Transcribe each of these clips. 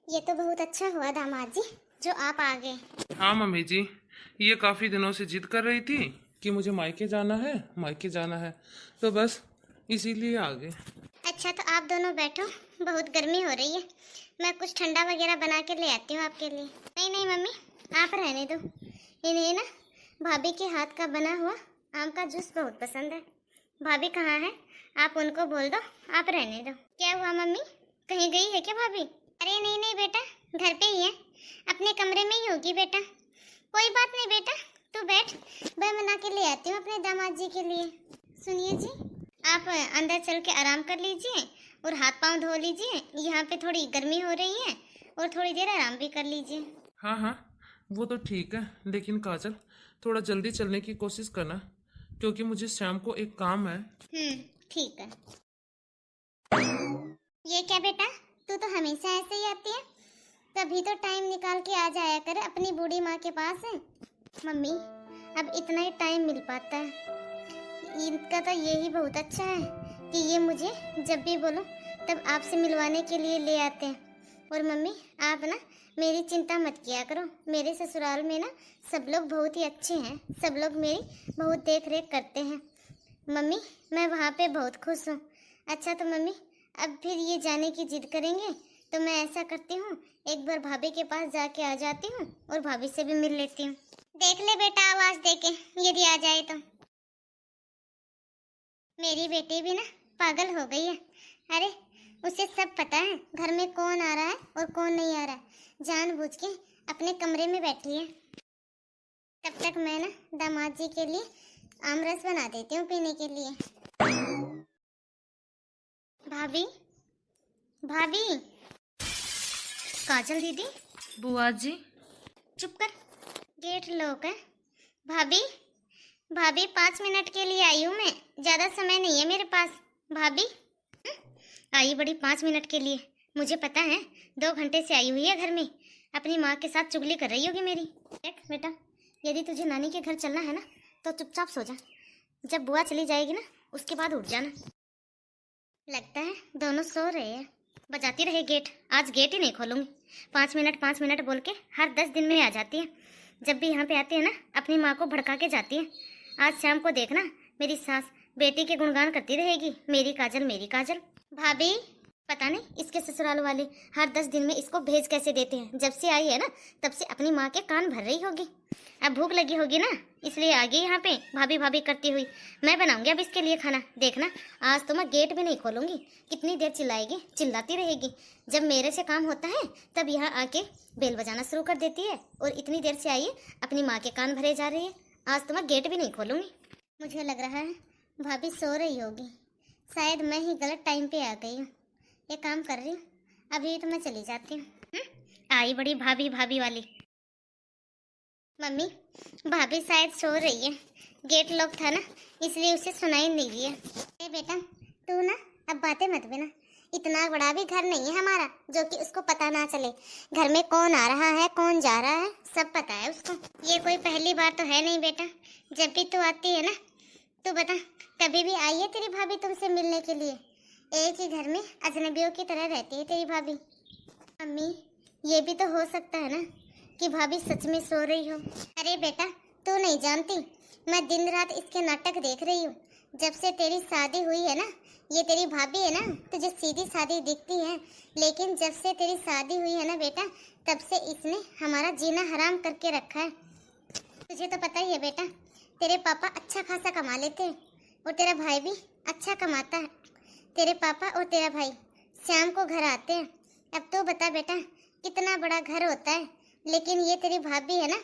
ये तो बहुत अच्छा हुआ दामाद जी जो आप आ गए। हाँ मम्मी जी, ये काफ़ी दिनों से जिद कर रही थी कि मुझे मायके जाना है, मायके जाना है, तो बस इसीलिए आ गए। अच्छा तो आप दोनों बैठो, बहुत गर्मी हो रही है। मैं कुछ ठंडा वगैरह बना के ले आती हूँ आपके लिए। नहीं नहीं मम्मी, आप रहने दो। इन्हें ना भाभी के हाथ का बना हुआ आम का जूस बहुत पसंद है। भाभी कहाँ है? आप उनको बोल दो, आप रहने दो। क्या हुआ मम्मी, कहीं गई है क्या भाभी? अरे नहीं नहीं बेटा, घर पे ही है, अपने कमरे में ही होगी बेटा। कोई बात नहीं बेटा, तू बैठ, मैं बना के ले आती हूँ अपने दामाद जी के लिए। सुनिए जी, आप अंदर चल के आराम कर लीजिए और हाथ पांव धो लीजिए। यहाँ पे थोड़ी गर्मी हो रही है और थोड़ी देर आराम भी कर लीजिए। हाँ हाँ, वो तो ठीक है, लेकिन काजल थोड़ा जल्दी चलने की कोशिश करना, क्योंकि मुझे शाम को एक काम है। ठीक है। ये क्या बेटा, तू तो हमेशा ऐसे ही आती है, कभी तो टाइम निकाल के आ जाया कर अपनी बूढ़ी माँ के पास है। मम्मी, अब इतना ही टाइम मिल पाता है। इनका तो यही बहुत अच्छा है कि ये मुझे जब भी बोलो तब आपसे मिलवाने के लिए ले आते हैं। और मम्मी, आप ना मेरी चिंता मत किया करो, मेरे ससुराल में ना सब लोग बहुत ही अच्छे हैं, सब लोग मेरी बहुत देख रेख करते हैं। मम्मी, मैं वहाँ पे बहुत खुश हूँ। अच्छा तो मम्मी, अब फिर ये जाने की जिद करेंगे तो मैं ऐसा करती हूँ, एक बार भाभी के पास जाके आ जाती हूँ और भाभी से भी मिल लेती हूँ। देख ले बेटा, आवाज देके यदि आ जाए तो। मेरी बेटी भी ना पागल हो गई है। अरे उसे सब पता है घर में कौन आ रहा है और कौन नहीं आ रहा है, जानबूझ के अपने कमरे में बैठी है। तब तक मैं ना दामाद जी के लिए आमरस बना देती हूँ पीने के लिए। भाभी, भाभी, काजल दीदी। बुआ जी। चुप कर, गेट लॉक है। भाभी, भाभी 5 मिनट के लिए आई हूँ मैं, ज्यादा समय नहीं है मेरे पास। भाभी आई बड़ी 5 मिनट के लिए, मुझे पता है 2 घंटे से आई हुई है घर में, अपनी माँ के साथ चुगली कर रही होगी मेरी। देख बेटा, यदि तुझे नानी के घर चलना है ना तो चुपचाप सो जा, जब बुआ चली जाएगी ना उसके बाद उठ जाना। लगता है दोनों सो रहे हैं। बजाती रहे गेट, आज गेट ही नहीं खोलूंगी। 5 मिनट बोल के हर 10 दिन में आ जाती है। जब भी यहाँ पे आती है ना अपनी माँ को भड़का के जाती है। आज शाम को देखना मेरी सास बेटी के गुणगान करती रहेगी, मेरी काजल मेरी काजल। भाभी, पता नहीं इसके ससुराल वाले हर 10 दिन में इसको भेज कैसे देते हैं। जब से आई है ना तब से अपनी माँ के कान भर रही होगी। अब भूख लगी होगी ना इसलिए आ गई यहाँ पे भाभी भाभी करती हुई। मैं बनाऊंगी अब इसके लिए खाना, देखना आज तो मैं गेट भी नहीं खोलूंगी। कितनी देर चिल्लाएगी, चिल्लाती रहेगी। जब मेरे से काम होता है तब यहाँ आके बेल बजाना शुरू कर देती है और इतनी देर से आई है अपनी माँ के कान भरे जा रही है। आज तो मैं गेट भी नहीं खोलूंगी। मुझे लग रहा है भाभी सो रही होगी, शायद मैं ही गलत टाइम पे आ गई हूँ। ये काम कर रही हूँ, अभी तो मैं चली जाती हूँ। आई बड़ी भाभी भाभी वाली। मम्मी, भाभी शायद सो रही है, गेट लॉक था ना इसलिए उसे सुनाई नहीं दिया। ए बेटा, तू ना अब बातें मत बिना, इतना बड़ा भी घर नहीं है हमारा जो कि उसको पता ना चले घर में कौन आ रहा है कौन जा रहा है, सब पता है उसको। ये कोई पहली बार तो है नहीं बेटा, जब भी तू आती है ना तू बता, कभी भी आई है तेरी भाभी तुमसे मिलने के लिए? एक ही घर में अजनबियों की तरह रहती है तेरी भाभी। अम्मी, ये भी तो हो सकता है ना कि भाभी सच में सो रही हो। अरे बेटा, तू नहीं जानती, मैं दिन रात इसके नाटक देख रही हूँ। जब से तेरी शादी हुई है ना, ये तेरी भाभी है ना, तुझे सीधी सादी दिखती है, लेकिन जब से तेरी शादी हुई है ना बेटा, तब से इसने हमारा जीना हराम करके रखा है। तुझे तो पता ही है बेटा, तेरे पापा अच्छा खासा कमा लेते हैं और तेरा भाई भी अच्छा कमाता है। तेरे पापा और तेरा भाई शाम को घर आते हैं। अब तो बता बेटा, कितना बड़ा घर होता है, लेकिन ये तेरी भाभी है ना,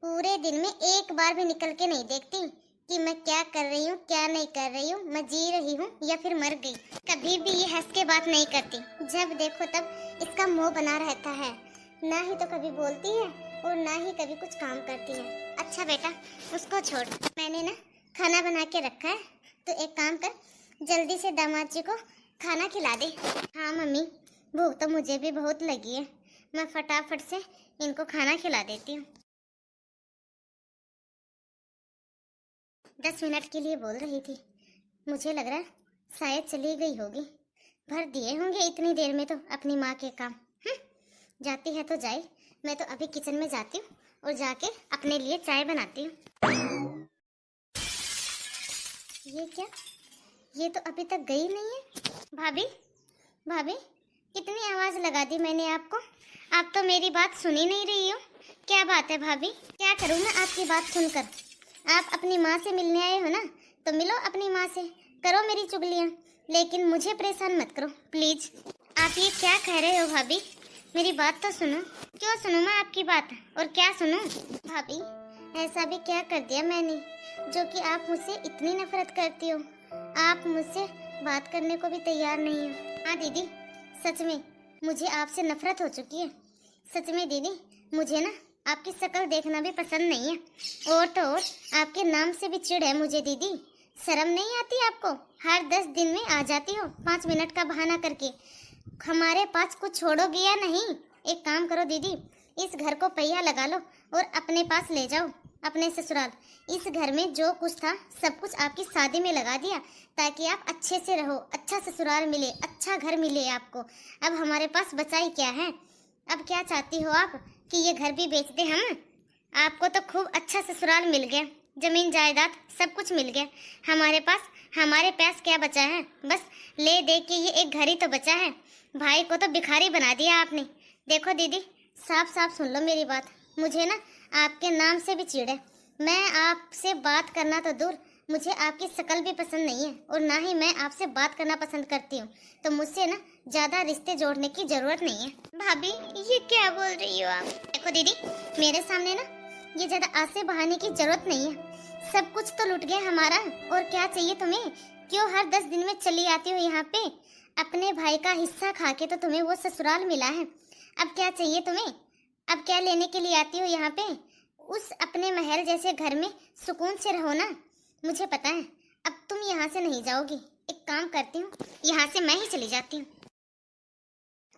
पूरे दिन में एक बार भी निकल के नहीं देखती कि मैं क्या कर रही हूँ क्या नहीं कर रही हूँ, मैं जी रही हूँ या फिर मर गई। कभी भी ये हंस के बात नहीं करती, जब देखो तब इसका मुंह बना रहता है, ना ही तो कभी बोलती है और ना ही कभी कुछ काम करती है। अच्छा बेटा, उसको छोड़, मैंने ना खाना बना के रखा है, तो एक काम कर, जल्दी से दामाद जी को खाना खिला दे। हाँ मम्मी, भूख तो मुझे भी बहुत लगी है, मैं फटाफट से इनको खाना खिला देती हूँ। 10 मिनट के लिए बोल रही थी, मुझे लग रहा है शायद चली गई होगी। भर दिए होंगे इतनी देर में तो अपनी माँ के काम। जाती है तो जाए, मैं तो अभी किचन में जाती हूँ और जाके अपने लिए चाय बनाती हूँ। ये क्या, ये तो अभी तक गई नहीं है। भाभी, भाभी, कितनी आवाज लगा दी मैंने आपको, आप तो मेरी बात सुन ही नहीं रही हो। क्या बात है भाभी, क्या करूँ मैं आपकी बात सुनकर? आप अपनी माँ से मिलने आए हो ना, तो मिलो अपनी माँ से, करो मेरी चुगलियाँ, लेकिन मुझे परेशान मत करो प्लीज। आप ये क्या कह रहे हो भाभी, मेरी बात तो सुनो। क्यों सुनूं मैं आपकी बात, और क्या सुनूं? भाभी, ऐसा भी क्या कर दिया मैंने जो कि आप मुझसे इतनी नफरत करती हो? आप मुझसे बात करने को भी तैयार नहीं हो। हाँ दीदी, सच में मुझे आपसे नफरत हो चुकी है। सच में दीदी, मुझे ना आपकी शक्ल देखना भी पसंद नहीं है, और तो और आपके नाम से भी चिढ़ है मुझे। दीदी, शर्म नहीं आती आपको? हर 10 दिन में आ जाती हो 5 मिनट का बहाना करके। हमारे पास कुछ छोड़ोगे या नहीं? एक काम करो दीदी, इस घर को पहिया लगा लो और अपने पास ले जाओ, अपने ससुराल। इस घर में जो कुछ था सब कुछ आपकी शादी में लगा दिया, ताकि आप अच्छे से रहो, अच्छा ससुराल मिले, अच्छा घर मिले आपको। अब हमारे पास बचा ही क्या है? अब क्या चाहती हो आप कि ये घर भी बेच दे हम? आपको तो खूब अच्छा ससुराल मिल गया, जमीन जायदाद सब कुछ मिल गया। हमारे पास क्या बचा है? बस ले दे के ये एक घर ही तो बचा है। भाई को तो भिखारी बना दिया आपने। देखो दीदी, साफ साफ सुन लो मेरी बात, मुझे ना आपके नाम से भी चिढ़ है। मैं आपसे बात करना तो दूर, मुझे आपकी शक्ल भी पसंद नहीं है, और ना ही मैं आपसे बात करना पसंद करती हूँ। तो मुझसे ना ज्यादा रिश्ते जोड़ने की जरूरत नहीं है। भाभी, ये क्या बोल रही हो आप? देखो दीदी, मेरे सामने ना ये ज्यादा आंसें बहाने की जरूरत नहीं है। सब कुछ तो लुट गया हमारा, और क्या चाहिए तुम्हें? क्यों हर 10 दिन में चली आती हो यहाँ पे? अपने भाई का हिस्सा खा के तो तुम्हें वो ससुराल मिला है। अब क्या चाहिए तुम्हें? अब क्या लेने के लिए आती हो यहाँ पे? उस अपने महल जैसे घर में सुकून से रहो ना। मुझे पता है अब तुम यहाँ से नहीं जाओगी। एक काम करती हूँ, यहाँ से मैं ही चली जाती हूँ।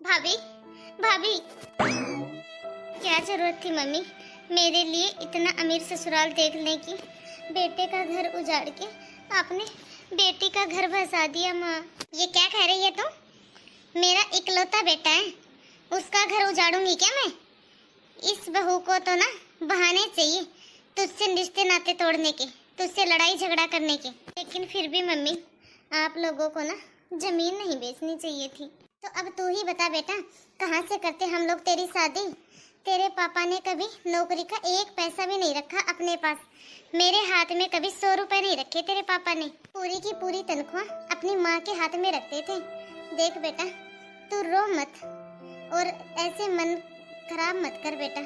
भाभी, भाभी, क्या जरूरत थी मम्मी मेरे लिए इतना अमीर ससुराल देखने की? बेटे का घर उजाड़ के आपने बेटी का घर बसा दिया। माँ, ये क्या कह रही है तुम? मेरा इकलौता बेटा है, उसका घर उजाड़ूंगी क्या मैं? इस बहू को तो ना बहाने चाहिए तुझसे रिश्ते नाते तोड़ने के, तुझसे लड़ाई झगड़ा करने के। लेकिन फिर भी मम्मी, आप लोगों को ना जमीन नहीं बेचनी चाहिए थी। तो अब तू ही बता बेटा, कहाँ से करते हम लोग तेरी शादी? तेरे पापा ने कभी नौकरी का एक पैसा भी नहीं रखा अपने पास। मेरे हाथ में कभी 100 रुपए नहीं रखे तेरे पापा ने। पूरी की पूरी तनख्वाह अपनी माँ के हाथ में रखते थे। देख बेटा, तू रो मत और ऐसे मन खराब मत कर बेटा।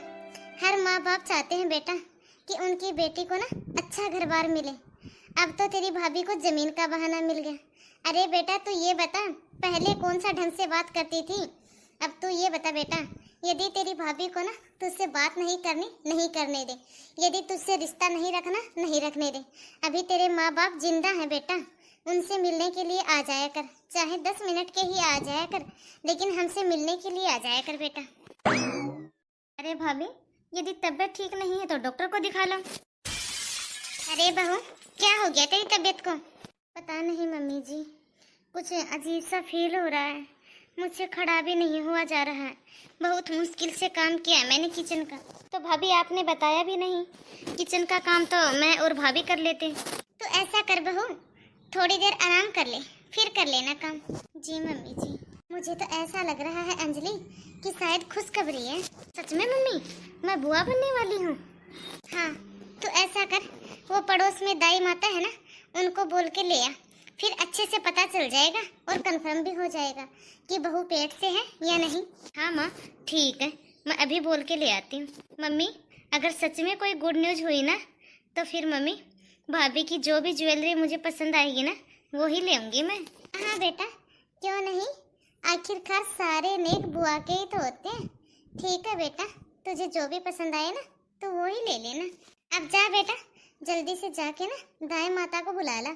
हर माँ बाप चाहते हैं बेटा कि उनकी बेटी को ना अच्छा घर बार मिले। अब तो तेरी भाभी को जमीन का बहाना मिल गया। अरे बेटा, तू ये बता, पहले कौन सा ढंग से बात करती थी? अब तू ये बता बेटा, यदि तेरी भाभी को ना तुझसे बात नहीं करनी, नहीं करने दे। यदि तुझसे रिश्ता नहीं रखना, नहीं रखने दे। अभी तेरे माँ बाप जिंदा हैं बेटा, उनसे मिलने के लिए आ जाया कर। चाहे 10 मिनट के ही आ जाया कर, लेकिन हमसे मिलने के लिए आ जाया कर बेटा। अरे भाभी, यदि तबीयत ठीक नहीं है तो डॉक्टर को दिखा लो। अरे बहू, क्या हो गया तेरी तबीयत को? पता नहीं मम्मी जी, कुछ अजीब सा फील हो रहा है। मुझसे खड़ा भी नहीं हुआ जा रहा है। बहुत मुश्किल से काम किया है मैंने किचन का। तो भाभी आपने बताया भी नहीं। किचन का काम तो मैं और भाभी कर लेते। तो ऐसा कर बहू, थोड़ी देर आराम कर ले, फिर कर लेना काम। जी मम्मी जी, मुझे तो ऐसा लग रहा है अंजलि कि शायद खुशखबरी है। सच में मम्मी, मैं बुआ बनने वाली हूँ? हाँ, तो ऐसा कर, वो पड़ोस में दाई माता है ना, उनको बोल के ले आ। फिर अच्छे से पता चल जाएगा और कंफर्म भी हो जाएगा कि बहू पेट से है या नहीं। हाँ माँ, ठीक है, मैं अभी बोल के ले आती हूँ। मम्मी, अगर सच में कोई गुड न्यूज़ हुई ना, तो फिर मम्मी भाभी की जो भी ज्वेलरी मुझे पसंद आएगी ना, वो ही ले आऊंगी मैं। हाँ बेटा, क्यों नहीं, आखिरकार सारे नेक बुआ के ही तो होते हैं। ठीक है बेटा, तुझे जो भी पसंद आए ना तो वो ही ले लेना। अब जा बेटा, जल्दी से जाके ना दाई माता को बुला ला,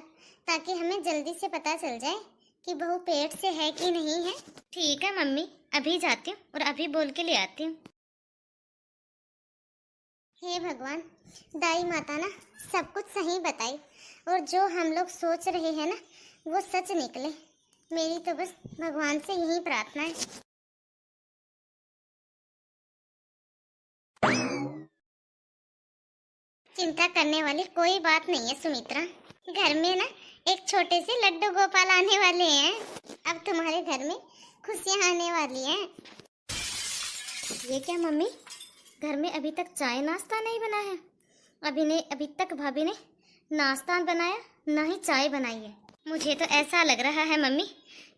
ताकि हमें जल्दी से पता चल जाए कि बहू पेट से है कि नहीं है। ठीक है मम्मी, अभी जाती हूँ और अभी बोल के ले आती हूँ। हे भगवान, दाई माता ना सब कुछ सही बताई, और जो हम लोग सोच रहे हैं ना वो सच निकले। मेरी तो बस भगवान से यही प्रार्थना है। चिंता करने वाली कोई बात नहीं है सुमित्रा। घर में ना एक छोटे से लड्डू गोपाल आने वाले हैं। अब तुम्हारे घर में खुशियां आने वाली हैं। ये क्या मम्मी, घर में अभी तक चाय नाश्ता नहीं बना है? अभी तक भाभी ने नाश्ता बनाया ना ही चाय बनाई है। मुझे तो ऐसा लग रहा है मम्मी,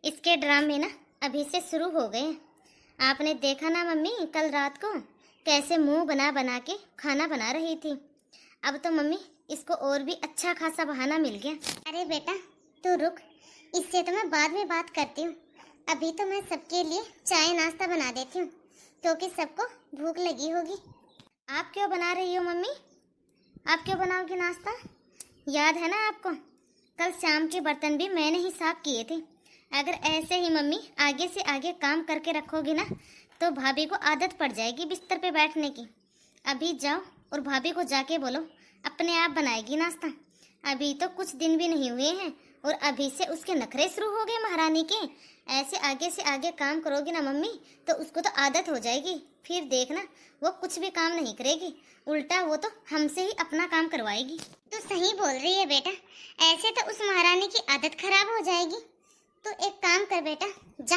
इसके ड्रामे ना अभी से शुरू हो गए हैं। आपने देखा ना मम्मी, कल रात को कैसे मुंह बना बना के खाना बना रही थी। अब तो मम्मी इसको और भी अच्छा खासा बहाना मिल गया। अरे बेटा तू रुक, इससे तो मैं बाद में बात करती हूँ। अभी तो मैं सबके लिए चाय नाश्ता बना देती हूँ, क्योंकि सबको भूख लगी होगी। आप क्यों बना रही हो मम्मी? आप क्यों बनाओगी नाश्ता? याद है ना आपको, कल शाम के बर्तन भी मैंने ही साफ किए थे। अगर ऐसे ही मम्मी आगे से आगे काम करके रखोगी ना, तो भाभी को आदत पड़ जाएगी बिस्तर पे बैठने की। अभी जाओ और भाभी को जाके बोलो अपने आप बनाएगी नाश्ता। अभी तो कुछ दिन भी नहीं हुए हैं और अभी से उसके नखरे शुरू हो गए महारानी के। ऐसे आगे से आगे काम करोगी ना मम्मी, तो उसको तो आदत हो जाएगी। फिर देखना वो कुछ भी काम नहीं करेगी, उल्टा वो तो हमसे ही अपना काम करवाएगी। तो सही बोल रही है बेटा, ऐसे तो उस महारानी की आदत खराब हो जाएगी। तो एक काम कर बेटा, जा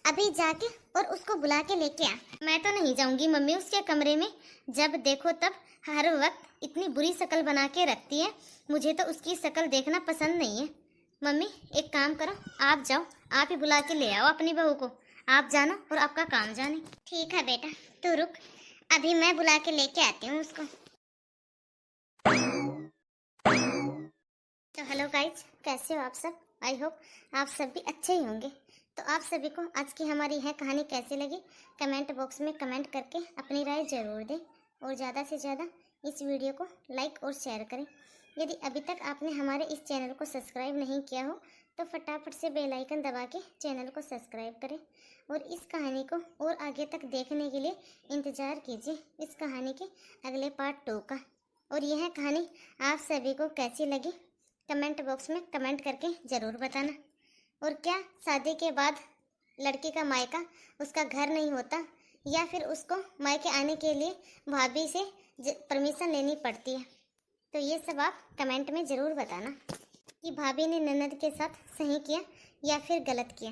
अभी जाके और उसको बुला के लेके आ। मैं तो नहीं जाऊंगी मम्मी उसके कमरे में। जब देखो तब हर वक्त इतनी बुरी शक्ल बना के रखती है। मुझे तो उसकी शक्ल देखना पसंद नहीं है। मम्मी एक काम करो, आप जाओ, आप ही बुला के ले आओ अपनी बहू को। आप जानो और आपका काम जाने। ठीक है बेटा तू रुक, अभी मैं बुला के लेके आती हूँ उसको। तो हेलो गाइज, कैसे हो आप सब? आई होप आप सब भी अच्छे ही होंगे। तो आप सभी को आज की हमारी यह कहानी कैसी लगी, कमेंट बॉक्स में कमेंट करके अपनी राय जरूर दें और ज़्यादा से ज़्यादा इस वीडियो को लाइक और शेयर करें। यदि अभी तक आपने हमारे इस चैनल को सब्सक्राइब नहीं किया हो तो फटाफट से बेल आइकन दबा के चैनल को सब्सक्राइब करें और इस कहानी को और आगे तक देखने के लिए इंतज़ार कीजिए इस कहानी के अगले पार्ट 2 का। और यह कहानी आप सभी को कैसी लगी कमेंट बॉक्स में कमेंट करके ज़रूर बताना। और क्या शादी के बाद लड़की का मायका उसका घर नहीं होता, या फिर उसको मायके आने के लिए भाभी से परमिशन लेनी पड़ती है? तो ये सब आप कमेंट में ज़रूर बताना कि भाभी ने ननद के साथ सही किया या फिर गलत किया।